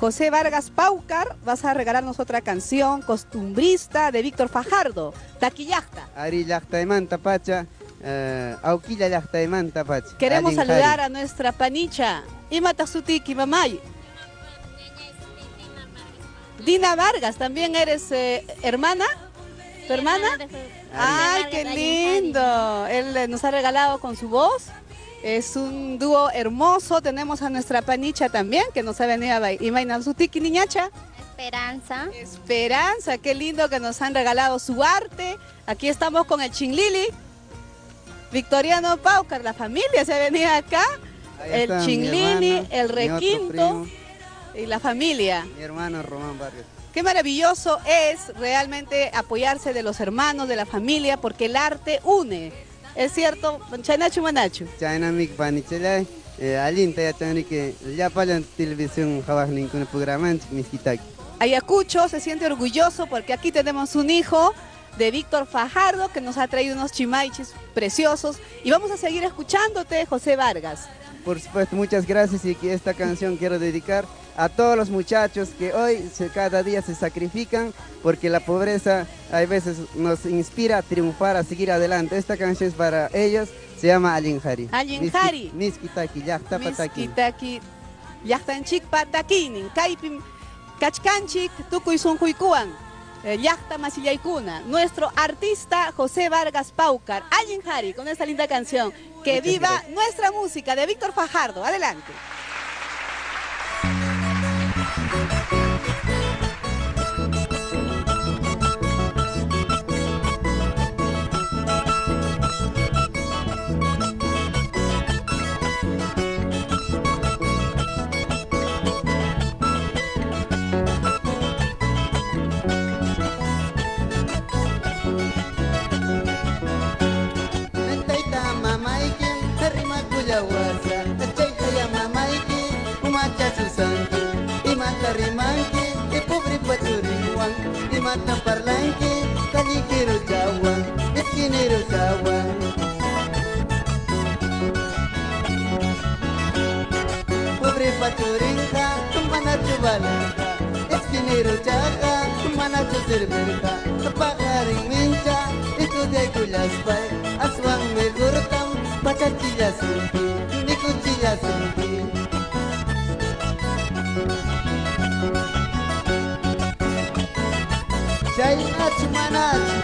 José Vargas Paucar, vas a regalarnos otra canción, Costumbrista, de Víctor Fajardo, Taquillacta. Ari llaqtaymanta pacha, auquilla llaqtaymanta pacha. Queremos saludar a nuestra panicha, Imata Sutiki Mamay. Dina Vargas, ¿también eres hermana? ¿Tu hermana? ¡Ay, qué lindo! Él nos ha regalado con su voz. Es un dúo hermoso. Tenemos a nuestra panicha también, que nos ha venido a bailar. ¿Y Maina Sutiki, niñacha? Esperanza. Esperanza, qué lindo que nos han regalado su arte. Aquí estamos con el Chinlili. Victoriano Paucar, la familia se ha venido acá. El Chinlili, el Requinto y la familia. Mi hermano Román Vargas. Qué maravilloso es realmente apoyarse de los hermanos, de la familia, porque el arte une. ¿Es cierto? Chanachu Manachu. Chanamik panichelay, alinta ya que ya palan televisión jabas ningún programa en Miskitaki. Ayacucho se siente orgulloso porque aquí tenemos un hijo de Víctor Fajardo que nos ha traído unos chimaichis preciosos y vamos a seguir escuchándote, José Vargas. Por supuesto, muchas gracias y que esta canción quiero dedicar a todos los muchachos que hoy cada día se sacrifican porque la pobreza a veces nos inspira a triunfar, a seguir adelante. Esta canción es para ellos, se llama Alinjari. Alinjari. Miskitaki, llaqta pataki. Miskitaki, llaqtanchik patakinin, kaipim, kachkanchik, tukuy sunquykuwan, llaqta masillaykuna. Nuestro artista José Vargas Paucar, Alinjari, con esta linda canción. Que viva nuestra música de Víctor Fajardo. Adelante. Mata parlanque, caliquero chaguán, esquinero chaguán. Pobre paturenja, manacho balanca, esquinero chaga, manacho cerveja, pagar en mencha, estudia culas pay, aswan me cortam, pachachillas un ni cuchillas un Chay nachi manachi,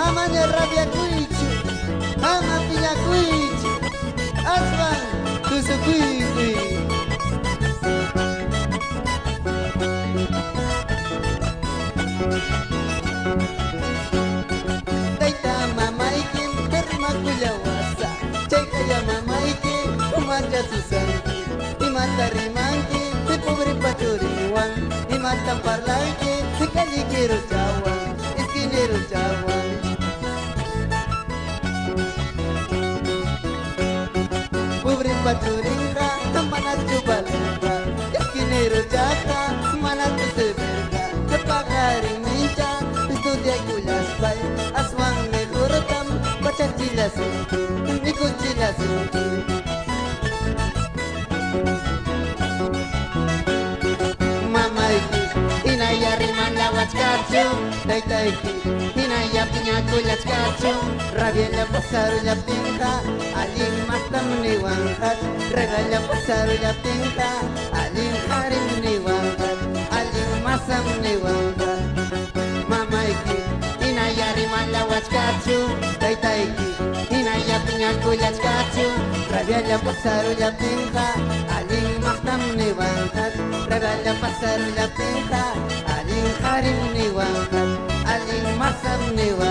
amanya rabia kuichi, ama piña kuichi, aswan tusu kui. Taita mamaikin terima kuyawasa, chay kaya mamaikin umarja susanki, imata rimanki, de pobre paturiwan, imata parlanki. Caliquero chaguán, esquinero chaguán. Pobre paturinga, manacho balanca, esquinero chaga, manacho cerveja, de pagar en mincha, estudia culas pay, aswan mejor tam, pachachilas ni cuchilas Hinaya riman lawat kacu, taiki. Hinaya pinya kulat kacu, rabianya pasar ya pinta, alin matam ni wangkat, regala pasar ya pinta, alin harim ni wangkat, alin masam ni wangkat. Mama iki, hinaya riman lawat kacu, taiki. Hinaya pinya kulat kacu, rabianya pasar ya pinta, alin matam ni wangkat, regala pasar ya pinta. Aling harim ni wangkat, aling masam ni wangkat.